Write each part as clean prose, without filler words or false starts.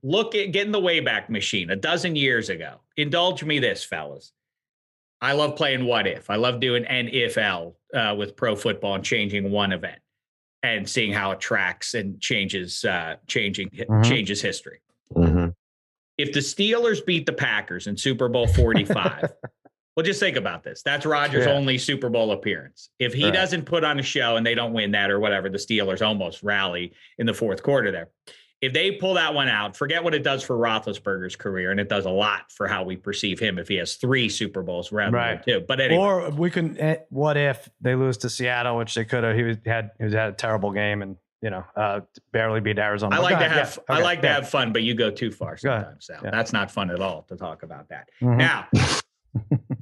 get in the Wayback Machine a dozen years ago. Indulge me this, fellas. I love playing What If. I love doing NifL with pro football and changing one event and seeing how it tracks and changes history. Mm-hmm. If the Steelers beat the Packers in Super Bowl 45, well, just think about this. That's Rodgers' only Super Bowl appearance. If he doesn't put on a show and they don't win that or whatever, the Steelers almost rally in the fourth quarter there. If they pull that one out, forget what it does for Roethlisberger's career, and it does a lot for how we perceive him if he has 3 Super Bowls rather than 2. But anyway. Or we can, what if they lose to Seattle, which they could have. He had a terrible game and, barely beat Arizona. I like to have fun, but you go too far sometimes, Sal. Yeah. That's not fun at all to talk about that. Mm-hmm. Now,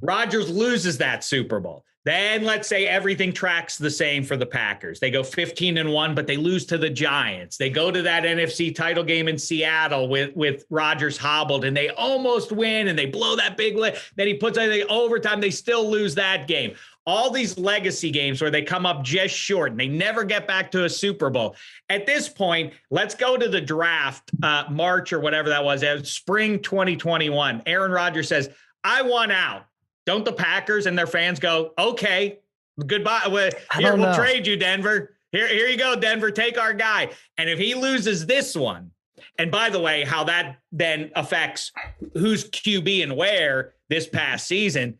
Rodgers loses that Super Bowl. Then let's say everything tracks the same for the Packers. They go 15-1, but they lose to the Giants. They go to that NFC title game in Seattle with Rodgers hobbled, and they almost win, and they blow that big lead. Then he puts anything overtime. They still lose that game. All these legacy games where they come up just short and they never get back to a Super Bowl. At this point, let's go to the draft, March or whatever that was, spring 2021. Aaron Rodgers says, I want out. Don't the Packers and their fans go, okay, goodbye. We'll trade you, Denver. Here you go, Denver. Take our guy. And if he loses this one, and by the way, how that then affects who's QB and where this past season,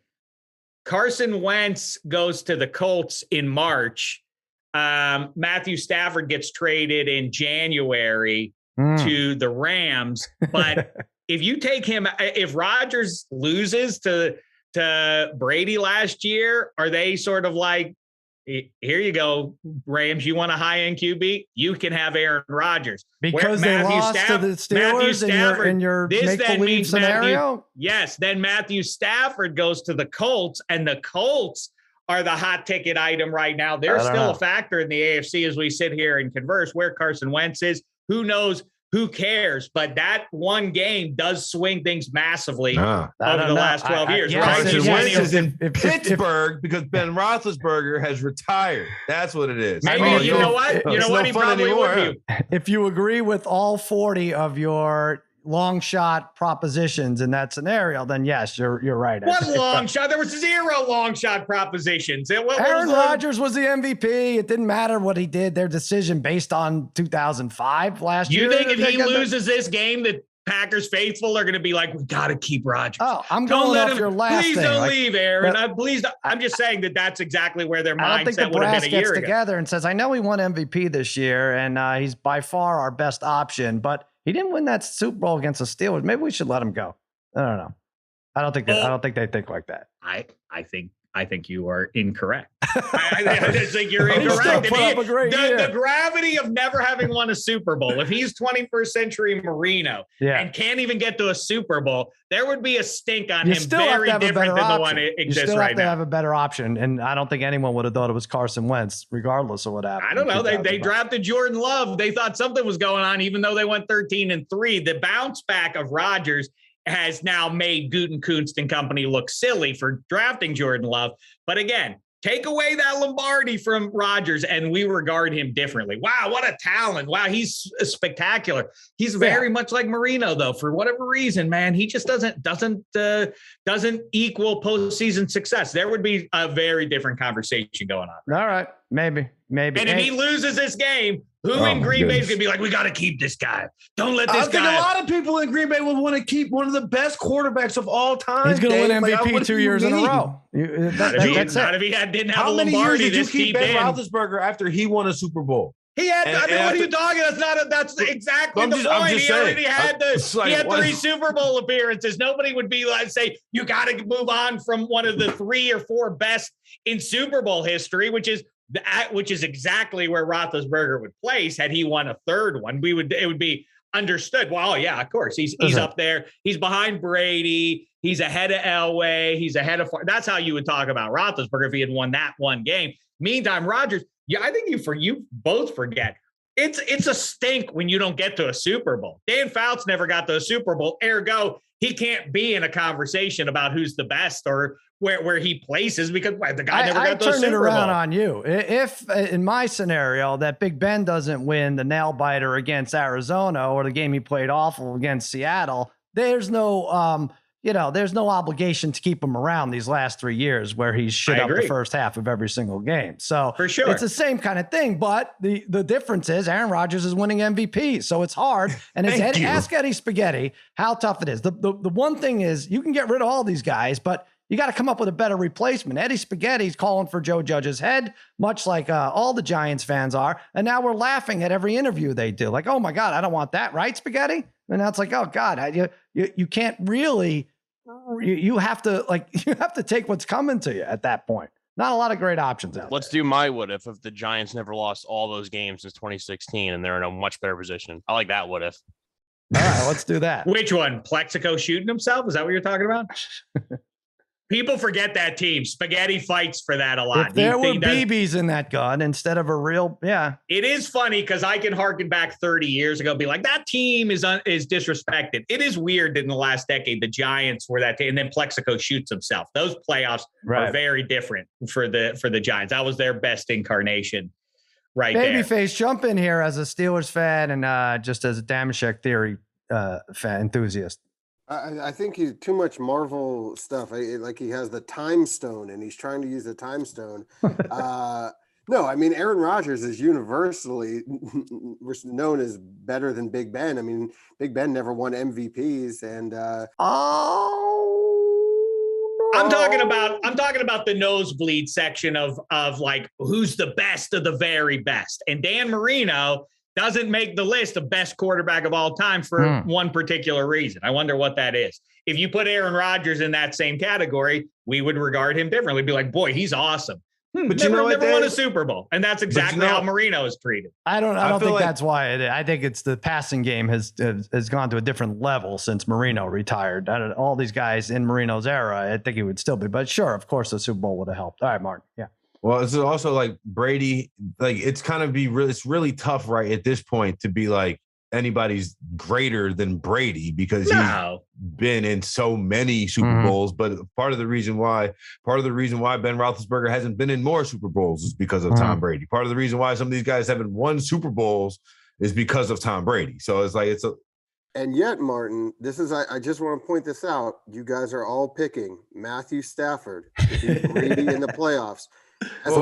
Carson Wentz goes to the Colts in March. Matthew Stafford gets traded in January to the Rams. But if you take him, if Rodgers loses to Brady last year, are they sort of like, here you go, Rams, you want a high-end QB? You can have Aaron Rodgers. Because they lost to the Steelers in your make-believe scenario? Then Matthew Stafford goes to the Colts, and the Colts are the hot ticket item right now. They're still a factor in the AFC as we sit here and converse. Where Carson Wentz is, who knows? Who cares? But that one game does swing things massively over the last 12 years. Carson Wentz is in Pittsburgh because Ben Roethlisberger has retired. That's what it is. Maybe you know what? He probably would be. If you agree with all 40 of your long shot propositions in that scenario, then yes, you're right. What long shot? There was 0 long shot propositions. Aaron Rodgers was the MVP. It didn't matter what he did. Their decision based on 2005 last year. You think if he loses this game, the Packers faithful are going to be like, we got to keep Rodgers. Oh, I'm going off your last thing. Please don't leave, Aaron. I'm just saying that's exactly where their mindset would have been a year ago. I don't think the brass gets together and says, I know he won MVP this year, and he's by far our best option, but he didn't win that Super Bowl against the Steelers. Maybe we should let him go. I don't know. I don't think they think like that. I think you are incorrect. I think you're incorrect. The gravity of never having won a Super Bowl. If he's 21st century Marino and can't even get to a Super Bowl, there would be a stink on him very different than the one it exists right now. You still have to have a better option. And I don't think anyone would have thought it was Carson Wentz, regardless of what happened. I don't know. They drafted Jordan Love. They thought something was going on, even though they went 13-3. The bounce back of Rodgers has now made Gutekunst and company look silly for drafting Jordan Love. But again, take away that Lombardi from Rodgers and we regard him differently. Wow, what a talent. Wow, he's spectacular. He's very much like Marino, though, for whatever reason, man. He just doesn't equal postseason success. There would be a very different conversation going on. All right, maybe. And if he loses this game, who in Green Bay is going to be like, we got to keep this guy. Don't let this guy. I think a lot of people in Green Bay would want to keep one of the best quarterbacks of all time. He's going to win MVP 2 years in a row. Not if he didn't have a Lombardi. How many years did you keep Ben Roethlisberger after he won a Super Bowl? He had. What are you talking? That's exactly the point. He already had he had 3 Super Bowl appearances. Nobody would be like, say, you got to move on from one of the 3 or 4 best in Super Bowl history, which is exactly where Roethlisberger would place had he won a 3rd one. It would be understood. Well, yeah, of course. He's up there. He's behind Brady. He's ahead of Elway. He's ahead of. That's how you would talk about Roethlisberger if he had won that one game. Meantime, Rodgers. Yeah, I think you both forget It's a stink when you don't get to a Super Bowl. Dan Fouts never got to a Super Bowl. Ergo, he can't be in a conversation about who's the best or where he places because the guy never got to a Super Bowl. I turn it around on you. If in my scenario that Big Ben doesn't win the nail biter against Arizona or the game he played awful against Seattle, there's no there's no obligation to keep him around these last 3 years where he's shit up the first half of every single game. So for sure, it's the same kind of thing. But the difference is Aaron Rodgers is winning MVP. So it's hard. And ask Eddie Spaghetti how tough it is. The one thing is you can get rid of all these guys, but you got to come up with a better replacement. Eddie Spaghetti's calling for Joe Judge's head, much like all the Giants fans are. And now we're laughing at every interview they do. Like, oh my God, I don't want that, right, Spaghetti? And now it's like, oh God, you can't really. You have to take what's coming to you at that point. Not a lot of great options out Let's there. do my what if the Giants never lost all those games since 2016 and they're in a much better position. I like that what if. All right, let's do that. Which one? Plexico shooting himself? Is that what you're talking about? People forget that team. Spaghetti fights for that a lot. If there were BBs in that gun instead of a real, yeah. It is funny because I can harken back 30 years ago, be like, that team is disrespected. It is weird that in the last decade, the Giants were that team, and then Plexico shoots himself. Those playoffs are very different for the Giants. That was their best incarnation right there. Babyface, jump in here as a Steelers fan and just as a Dameshek theory fan enthusiast. I think he's too much Marvel stuff. Like he has the time stone and he's trying to use the time stone. No, I mean, Aaron Rodgers is universally known as better than Big Ben. I mean, Big Ben never won MVPs and I'm talking about the nosebleed section of like who's the best of the very best. And Dan Marino doesn't make the list of best quarterback of all time for one particular reason. I wonder what that is. If you put Aaron Rodgers in that same category, we would regard him differently. Be like, boy, he's awesome. But never won a Super Bowl. And that's exactly how Marino is treated. I don't think that's why it is. I think it's the passing game has gone to a different level since Marino retired. All these guys in Marino's era, I think he would still be. But sure, of course, the Super Bowl would have helped. All right, Mark. Yeah. Well, it's also like Brady, like it's kind of it's really tough right at this point to be like anybody's greater than Brady because he's been in so many Super Bowls. But part of the reason why Ben Roethlisberger hasn't been in more Super Bowls is because of Tom Brady. Part of the reason why some of these guys haven't won Super Bowls is because of Tom Brady. So it's like and yet, Martin, I just want to point this out. You guys are all picking Matthew Stafford to be Brady in the playoffs. As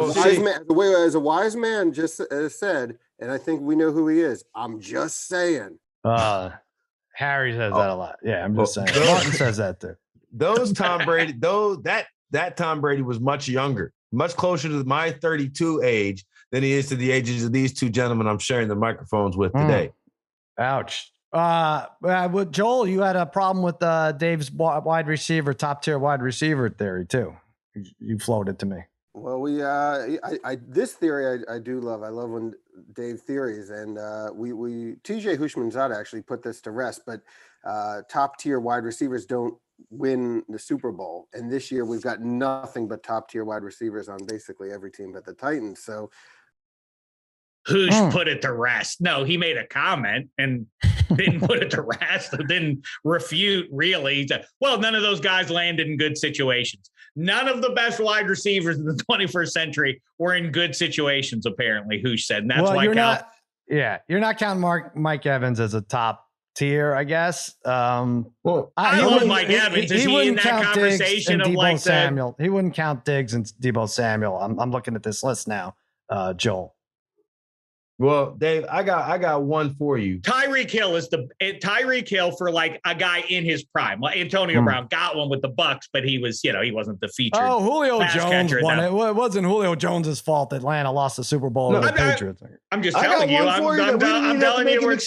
a wise man just said, and I think we know who he is. I'm just saying. Harry says that a lot. Yeah, I'm just saying. Martin says that too. Those Tom Brady, that Tom Brady was much younger, much closer to my 32 age than he is to the ages of these two gentlemen I'm sharing the microphones with today. Ouch. Joel, you had a problem with Dave's wide receiver, top tier wide receiver theory too. You floated to me. Well, this theory I do love. I love when Dave theories, and TJ Hushmanzada actually put this to rest. But top tier wide receivers don't win the Super Bowl, and this year we've got nothing but top tier wide receivers on basically every team but the Titans. So. Put it to rest. No, he made a comment and didn't put it to rest. Didn't refute really. Well, none of those guys landed in good situations. None of the best wide receivers in the 21st century were in good situations, apparently, Hoosh said. And that's why you're not counting Mike Evans as a top tier, I guess. I love Mike Evans. Is he in that conversation of like Samuel? He wouldn't count Diggs and Deebo Samuel. I'm looking at this list now, Joel. Well, Dave, I got one for you. Tyreek Hill for like a guy in his prime. Well, Antonio Brown got one with the Bucks, but he was, he wasn't the featured. Oh, Julio Jones won it. Well, it wasn't Julio Jones's fault that Atlanta lost the Super Bowl to the Patriots. I'm just telling you. I'm telling you,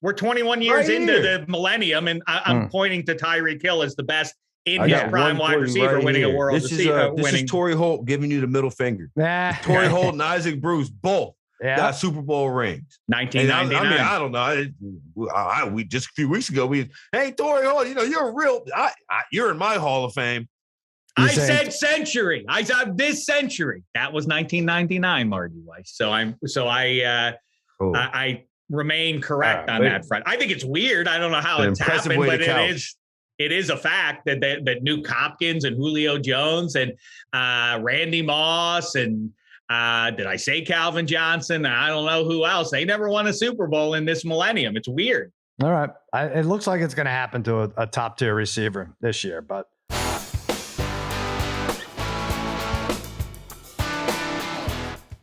we're 21 years into the millennium, and I'm pointing to Tyreek Hill as the best in his prime wide receiver winning a World Series. This is Torrey Holt giving you the middle finger. Torrey Holt and Isaac Bruce both. Got Super Bowl rings. 1999. I don't know. We just a few weeks ago, hey, Torrey Holt, you're a real, you're in my Hall of Fame. I said century. I said this century. That was 1999, Marty Weiss. So I Cool. I remain correct on that front. I think it's weird. I don't know how it's happened, but it is a fact that Nuke Hopkins and Julio Jones and Randy Moss and did I say Calvin Johnson? I don't know who else. They never won a Super Bowl in this millennium. It's weird. All right. It looks like it's going to happen to a top tier receiver this year, but